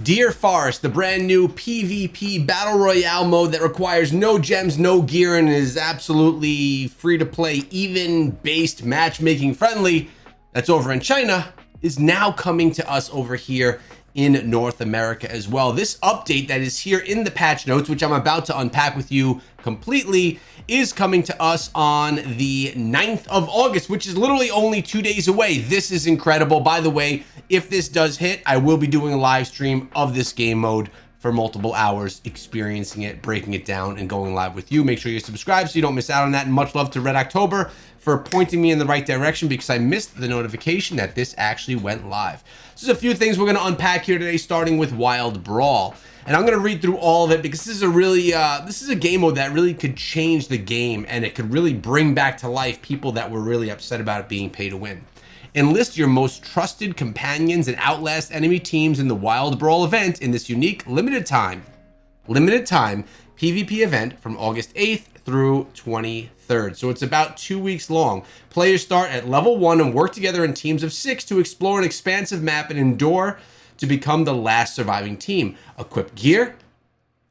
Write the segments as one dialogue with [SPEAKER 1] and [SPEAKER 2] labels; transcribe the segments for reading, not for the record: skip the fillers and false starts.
[SPEAKER 1] Deer Forest, the brand new PvP Battle Royale mode that requires no gems, no gear, and is absolutely free to play, even based matchmaking friendly, that's over in China, is now coming to us over here in North America as well. This update that is here in the patch notes, which I'm about to unpack with you completely, is coming to us on the 9th of August, which is literally only 2 days away. This is incredible. By the way, if this does hit, I will be doing a live stream of this game mode for multiple hours, experiencing it, breaking it down, and going live with you. Make sure you're subscribed so you don't miss out on that. And much love to Red October for pointing me in the right direction, because I missed the notification that this actually went live. So there's a few things we're going to unpack here today, starting with Wild Brawl. And I'm going to read through all of it because this is a really, this is a game mode that really could change the game, and it could really bring back to life people that were really upset about it being pay to win. Enlist your most trusted companions and outlast enemy teams in the Wild Brawl event in this unique limited time PvP event from August 8th through 23rd. So it's about 2 weeks long. Players start at level 1 and work together in teams of 6 to explore an expansive map and endure to become the last surviving team. Equip gear,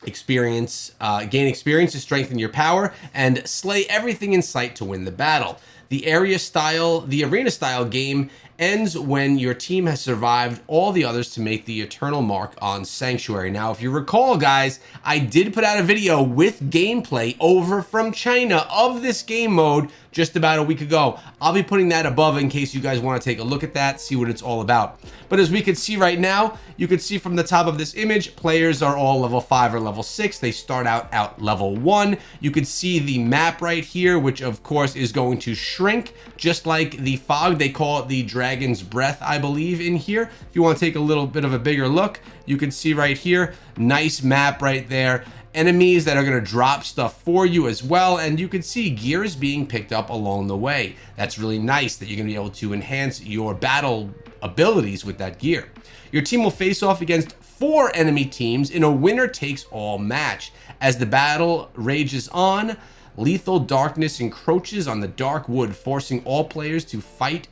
[SPEAKER 1] gain experience to strengthen your power, and slay everything in sight to win the battle. The arena style game ends when your team has survived all the others to make the eternal mark on Sanctuary. Now, if you recall, guys, I did put out a video with gameplay over from China of this game mode just about a week ago. I'll be putting that above in case you guys want to take a look at that, see what it's all about. But as we can see right now, you can see from the top of this image, players are all level 5 or level 6. They start out level 1. You can see the map right here, which of course is going to shrink, just like the fog. They call it the Dragon's Breath, I believe, in here. If you want to take a little bit of a bigger look, you can see right here, nice map right there. Enemies that are going to drop stuff for you as well, and you can see gear is being picked up along the way. That's really nice that you're going to be able to enhance your battle abilities with that gear. Your team will face off against 4 enemy teams in a winner-takes-all match. As the battle rages on, lethal darkness encroaches on the dark wood, forcing all players to fight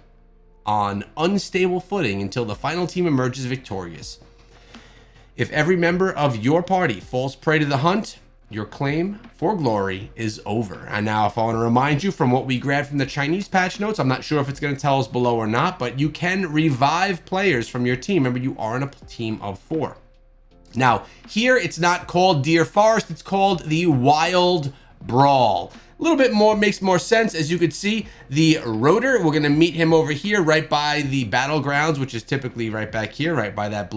[SPEAKER 1] on unstable footing until the final team emerges victorious. If every member of your party falls prey to the hunt, your claim for glory is over. And now, if I want to remind you from what we grabbed from the Chinese patch notes, I'm not sure if it's going to tell us below or not, but you can revive players from your team. Remember, you are in a team of 4. Now, here it's not called Deer Forest, it's called the Wild Brawl. A little bit more makes more sense. As you can see, the Rotor, we're going to meet him over here right by the battlegrounds, which is typically right back here, right by that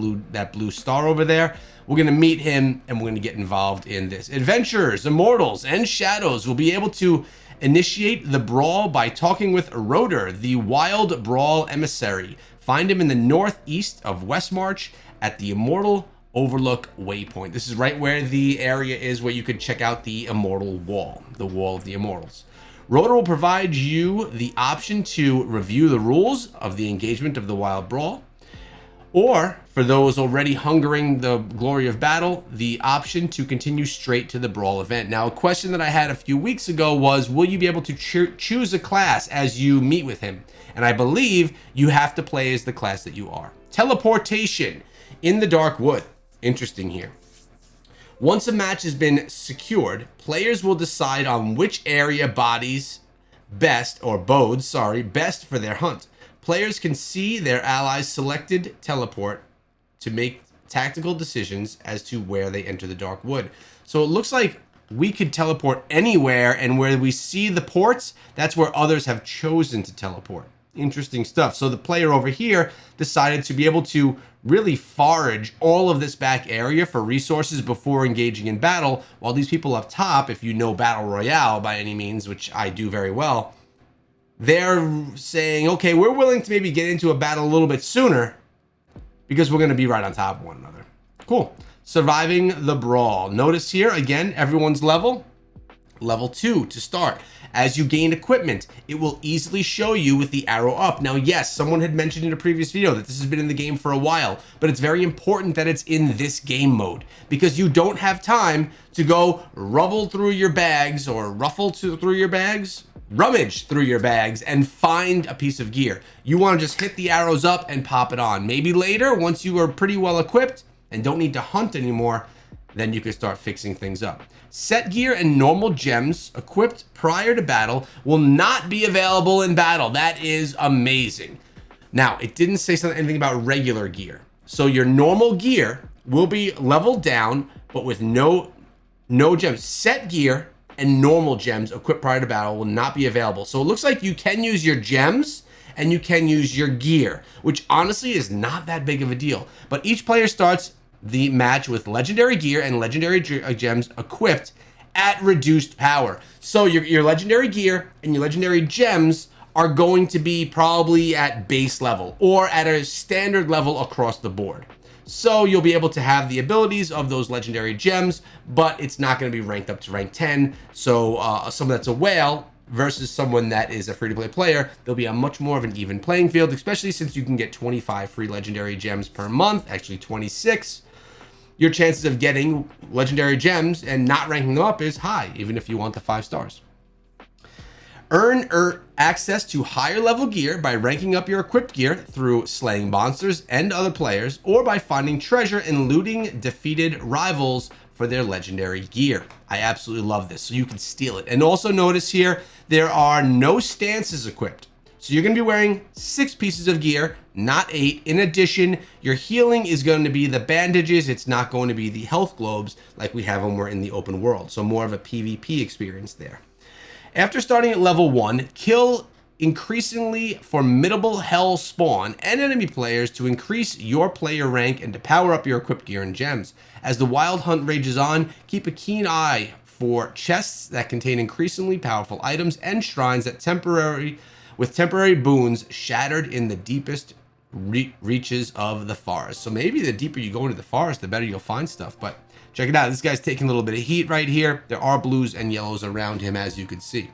[SPEAKER 1] blue star over there. We're going to meet him and we're going to get involved in this. Adventurers, Immortals, and Shadows will be able to initiate the brawl by talking with Rotor, the Wild Brawl emissary. Find him in the northeast of Westmarch at the Immortal Overlook Waypoint. This is right where the area is where you could check out the Immortal Wall, the Wall of the Immortals. Rotor will provide you the option to review the rules of the engagement of the Wild Brawl, or for those already hungering the glory of battle, the option to continue straight to the Brawl event. Now, a question that I had a few weeks ago was, will you be able to choose a class as you meet with him? And I believe you have to play as the class that you are. Teleportation in the Dark Wood. Interesting here. Once a match has been secured, players will decide on which area bodes best for their hunt. Players can see their allies' selected teleport to make tactical decisions as to where they enter the Dark Wood. So it looks like we could teleport anywhere, and where we see the ports, that's where others have chosen to teleport. Interesting stuff. So the player over here decided to be able to really forage all of this back area for resources before engaging in battle, while these people up top, if you know Battle Royale by any means, which I do very well, they're saying, okay, we're willing to maybe get into a battle a little bit sooner because we're going to be right on top of one another. Cool. Surviving the brawl. Notice here, again, everyone's level 2 to start. As you gain equipment, it will easily show you with the arrow up. Now, yes, someone had mentioned in a previous video that this has been in the game for a while, but it's very important that it's in this game mode, because you don't have time to go rummage through your bags and find a piece of gear. You want to just hit the arrows up and pop it on. Maybe later, once you are pretty well equipped, and don't need to hunt anymore, then you can start fixing things up. Set gear and normal gems equipped prior to battle will not be available in battle. That is amazing. Now, it didn't say anything about regular gear. So your normal gear will be leveled down, but with no gems. Set gear and normal gems equipped prior to battle will not be available. So it looks like you can use your gems and you can use your gear, which honestly is not that big of a deal. But each player starts the match with legendary gear and legendary gems equipped at reduced power. So your legendary gear and your legendary gems are going to be probably at base level or at a standard level across the board. So you'll be able to have the abilities of those legendary gems, but it's not going to be ranked up to rank 10. So someone that's a whale versus someone that is a free-to-play player, there'll be a much more of an even playing field, especially since you can get 25 free legendary gems per month, actually 26. Your chances of getting legendary gems and not ranking them up is high, even if you want the 5 stars. Earn access to higher level gear by ranking up your equipped gear through slaying monsters and other players, or by finding treasure and looting defeated rivals for their legendary gear. I absolutely love this, so you can steal it. And also notice here, there are no stances equipped. So you're going to be wearing 6 pieces of gear, not 8. In addition, your healing is going to be the bandages. It's not going to be the health globes like we have when we're in the open world. So more of a PvP experience there. After starting at level 1, kill increasingly formidable hell spawn and enemy players to increase your player rank and to power up your equipped gear and gems. As the wild hunt rages on, keep a keen eye for chests that contain increasingly powerful items and shrines that with temporary boons shattered in the deepest reaches of the forest. So maybe the deeper you go into the forest, the better you'll find stuff. But check it out. This guy's taking a little bit of heat right here. There are blues and yellows around him, as you can see.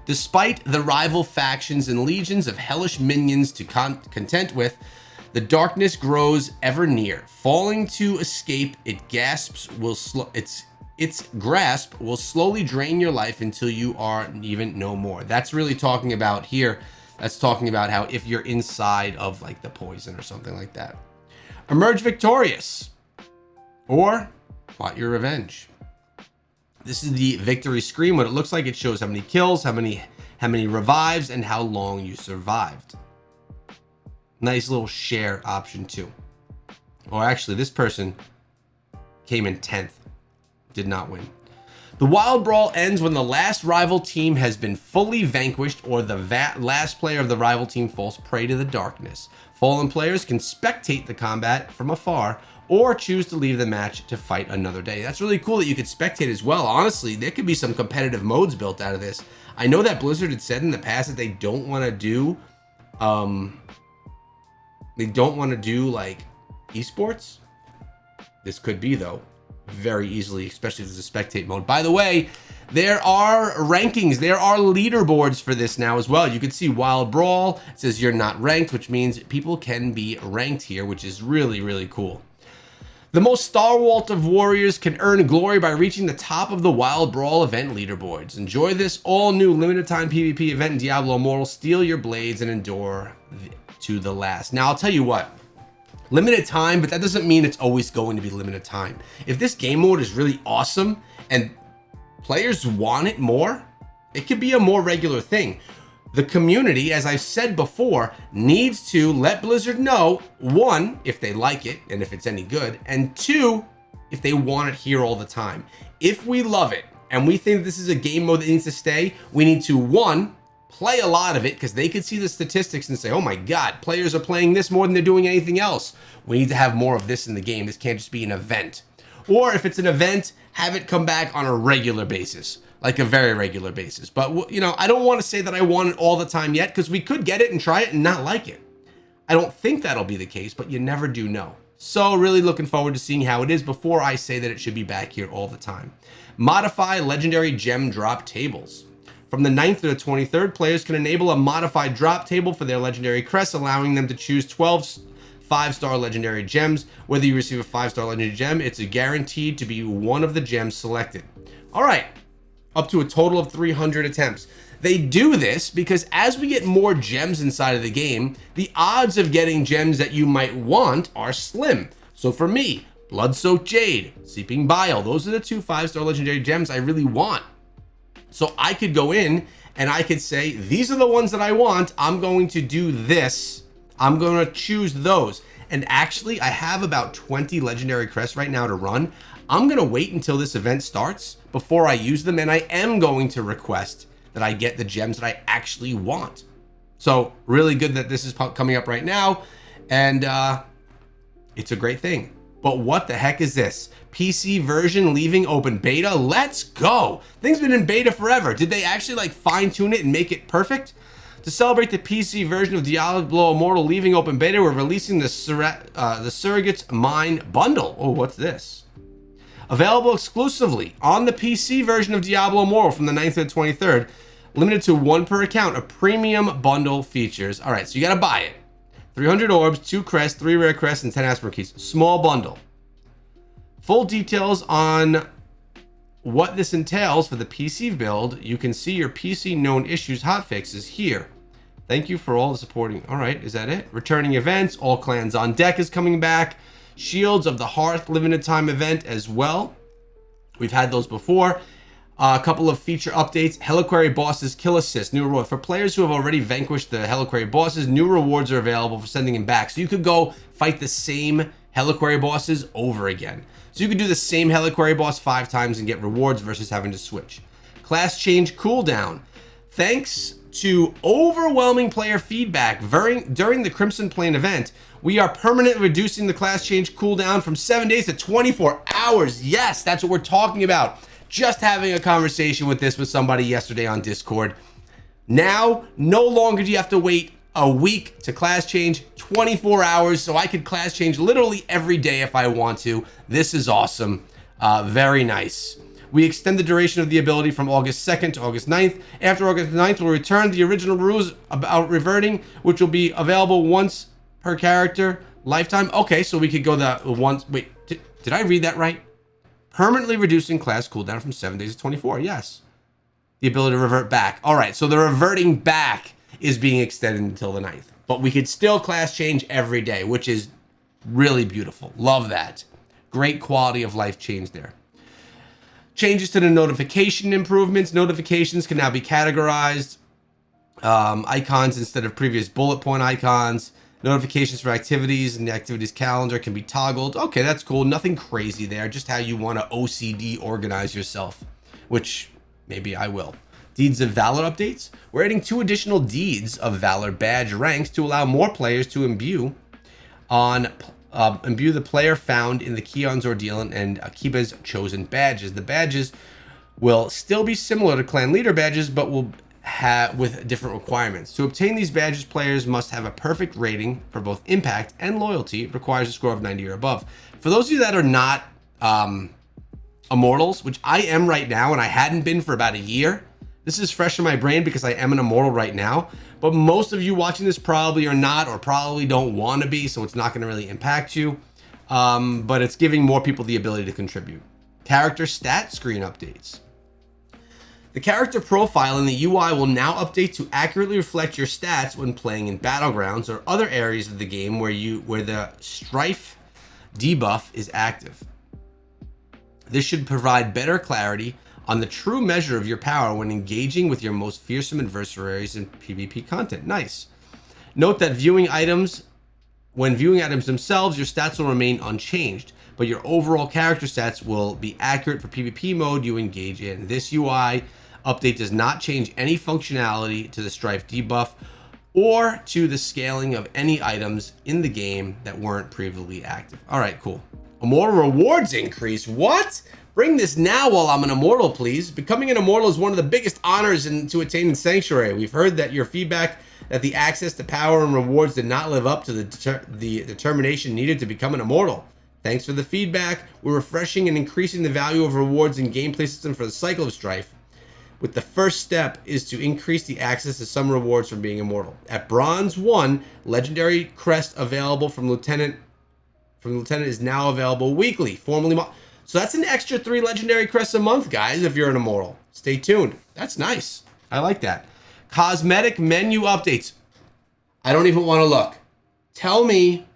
[SPEAKER 1] Despite the rival factions and legions of hellish minions to contend with, the darkness grows ever near. Falling to escape, its grasp will slowly drain your life until you are even no more. That's really talking about here. That's talking about how if you're inside of like the poison or something like that. Emerge victorious or plot your revenge. This is the victory screen. What it looks like, it shows how many kills, how many revives, and how long you survived. Nice little share option too. Or actually, this person came in 10th. Did not win. The Wild Brawl ends when the last rival team has been fully vanquished or the last player of the rival team falls prey to the darkness. Fallen players can spectate the combat from afar or choose to leave the match to fight another day. That's really cool that you could spectate as well. Honestly, there could be some competitive modes built out of this. I know that Blizzard had said in the past that they don't want to do, like esports. This could be though, very easily, especially if there's a spectate mode. By the way, there are rankings, there are leaderboards for this now as well. You can see Wild Brawl, it says you're not ranked, which means people can be ranked here, which is really, really cool. The most stalwart of warriors can earn glory by reaching the top of the Wild Brawl event leaderboards. Enjoy this all-new limited-time PvP event in Diablo Immortal. Steal your blades and endure to the last. Now, I'll tell you what. Limited time, but that doesn't mean it's always going to be limited time. If this game mode is really awesome and players want it more, it could be a more regular thing. The community, as I've said before, needs to let Blizzard know, 1, if they like it and if it's any good, and 2, if they want it here all the time. If we love it and we think this is a game mode that needs to stay, we need to, 1, play a lot of it because they could see the statistics and say, oh my God, players are playing this more than they're doing anything else. We need to have more of this in the game. This can't just be an event. Or if it's an event, have it come back on a regular basis, like a very regular basis. But, you know, I don't want to say that I want it all the time yet because we could get it and try it and not like it. I don't think that'll be the case, but you never do know. So really looking forward to seeing how it is before I say that it should be back here all the time. Modify legendary gem drop tables. From the 9th to the 23rd, players can enable a modified drop table for their legendary crests, allowing them to choose 12 5-star legendary gems. Whether you receive a 5-star legendary gem, it's guaranteed to be one of the gems selected. All right, up to a total of 300 attempts. They do this because as we get more gems inside of the game, the odds of getting gems that you might want are slim. So for me, Blood-Soaked Jade, Seeping Bile, those are the 2 5-star legendary gems I really want. So I could go in and I could say, these are the ones that I want. I'm going to do this. I'm going to choose those. And actually, I have about 20 legendary crests right now to run. I'm going to wait until this event starts before I use them. And I am going to request that I get the gems that I actually want. So really good that this is coming up right now. And it's a great thing. But what the heck is this? PC version leaving open beta? Let's go. Things been in beta forever. Did they actually like fine tune it and make it perfect? To celebrate the PC version of Diablo Immortal leaving open beta, we're releasing the Surrogate's Mine bundle. Oh, what's this? Available exclusively on the PC version of Diablo Immortal from the 9th to the 23rd. Limited to 1 per account. A premium bundle features. All right, so you got to buy it. 300 orbs, 2 crests, 3 rare crests, and 10 Aspirant keys. Small bundle. Full details on what this entails for the PC build. You can see your PC known issues hotfixes here. Thank you for all the supporting. All right, is that it? Returning events, all clans on deck is coming back. Shields of the Hearth limited time event as well. We've had those before. A couple of feature updates. Helliquary bosses kill assist, new reward. For players who have already vanquished the Helliquary bosses, new rewards are available for sending them back. So you could go fight the same Helliquary bosses over again. So you could do the same Helliquary boss 5 times and get rewards versus having to switch. Class change cooldown. Thanks to overwhelming player feedback during the Crimson Plain event, we are permanently reducing the class change cooldown from 7 days to 24 hours. Yes, that's what we're talking about. Just having a conversation with somebody yesterday on Discord. Now, no longer do you have to wait a week to class change, 24 hours, so I could class change literally every day if I want to. This is awesome. Very nice. We extend the duration of the ability from August 2nd to August 9th. After August 9th, we'll return the original rules about reverting, which will be available once per character, lifetime. Okay, so we could go the once. Wait, did I read that right? Permanently reducing class cooldown from 7 days to 24. Yes. The ability to revert back. All right, so the reverting back is being extended until the 9th. But we could still class change every day, which is really beautiful. Love that. Great quality of life change there. Changes to the notification improvements. Notifications can now be categorized. Icons instead of previous bullet point icons. Notifications for activities and the activities calendar can be toggled. Okay, that's cool. Nothing crazy there. Just how you want to OCD organize yourself, which maybe I will. Deeds of Valor updates. We're adding 2 additional Deeds of Valor badge ranks to allow more players to imbue the player found in the Keon's Ordeal and Akiba's chosen badges. The badges will still be similar to clan leader badges, but will with different requirements. To obtain these badges, players must have a perfect rating for both impact and loyalty. It requires a score of 90 or above. For those of you that are not immortals, which I am right now, and I hadn't been for about a year, this is fresh in my brain because I am an immortal right now, but most of you watching this probably are not, or probably don't want to be, so it's not going to really impact you, but it's giving more people the ability to contribute. Character stat screen updates. The character profile in the UI will now update to accurately reflect your stats when playing in Battlegrounds or other areas of the game where the Strife debuff is active. This should provide better clarity on the true measure of your power when engaging with your most fearsome adversaries in PvP content. Nice. Note that when viewing items themselves, your stats will remain unchanged, but your overall character stats will be accurate for PvP mode you engage in. This UI update does not change any functionality to the Strife debuff or to the scaling of any items in the game that weren't previously active. All right, cool. Immortal rewards increase. What? Bring this now while I'm an immortal, please. Becoming an immortal is one of the biggest honors to attain in Sanctuary. We've heard that your feedback that the access to power and rewards did not live up to the determination needed to become an immortal. Thanks for the feedback. We're refreshing and increasing the value of rewards and gameplay system for the cycle of Strife. With the first step is to increase the access to some rewards from being immortal. At Bronze 1, legendary crest available from Lieutenant is now available weekly. So that's an extra 3 legendary crests a month, guys, if you're an immortal. Stay tuned. That's nice. I like that. Cosmetic menu updates. I don't even want to look. Tell me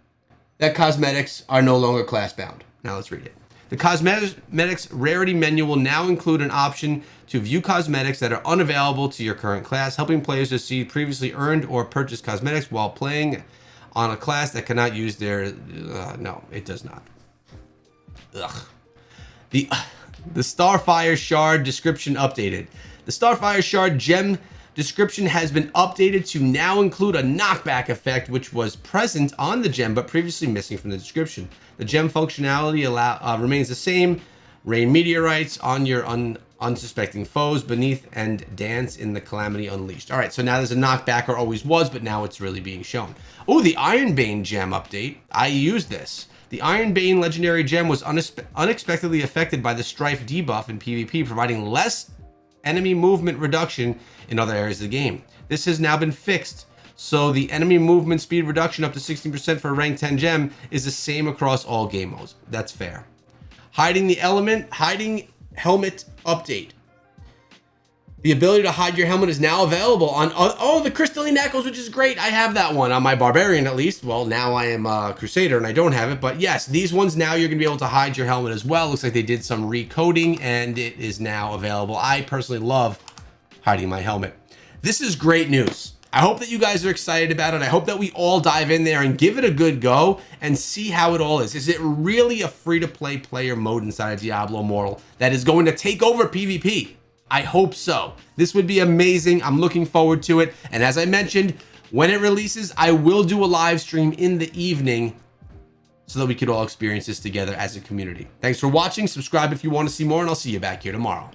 [SPEAKER 1] that cosmetics are no longer class bound. Now let's read it. The cosmetics rarity menu will now include an option to view cosmetics that are unavailable to your current class, helping players to see previously earned or purchased cosmetics while playing on a class that cannot use their... no, it does not. Ugh. The Starfire Shard description updated. The Starfire Shard gem description has been updated to now include a knockback effect, which was present on the gem but previously missing from the description. The gem functionality remains the same. Rain meteorites on your unsuspecting foes beneath and dance in the Calamity Unleashed. All right, so now there's a knockback, or always was, but now it's really being shown. Oh, the Ironbane gem update. I used this. The Ironbane legendary gem was unexpectedly affected by the Strife debuff in PvP, providing less enemy movement reduction in other areas of the game. This has now been fixed, so the enemy movement speed reduction up to 16% for a rank 10 gem is the same across all game modes. That's fair. Hiding helmet update. The ability to hide your helmet is now available on the Crystalline Echoes, which is great. I have that one on my Barbarian at least. Well, now I am a Crusader and I don't have it, but yes, these ones now you're gonna be able to hide your helmet as well. Looks like they did some recoding and it is now available. I personally love hiding my helmet. This is great news. I hope that you guys are excited about it. I hope that we all dive in there and give it a good go and see how it all is. Is it really a free-to-play player mode inside of Diablo Immortal that is going to take over PvP? I hope so. This would be amazing. I'm looking forward to it. And as I mentioned, when it releases, I will do a live stream in the evening so that we could all experience this together as a community. Thanks for watching. Subscribe if you want to see more, and I'll see you back here tomorrow.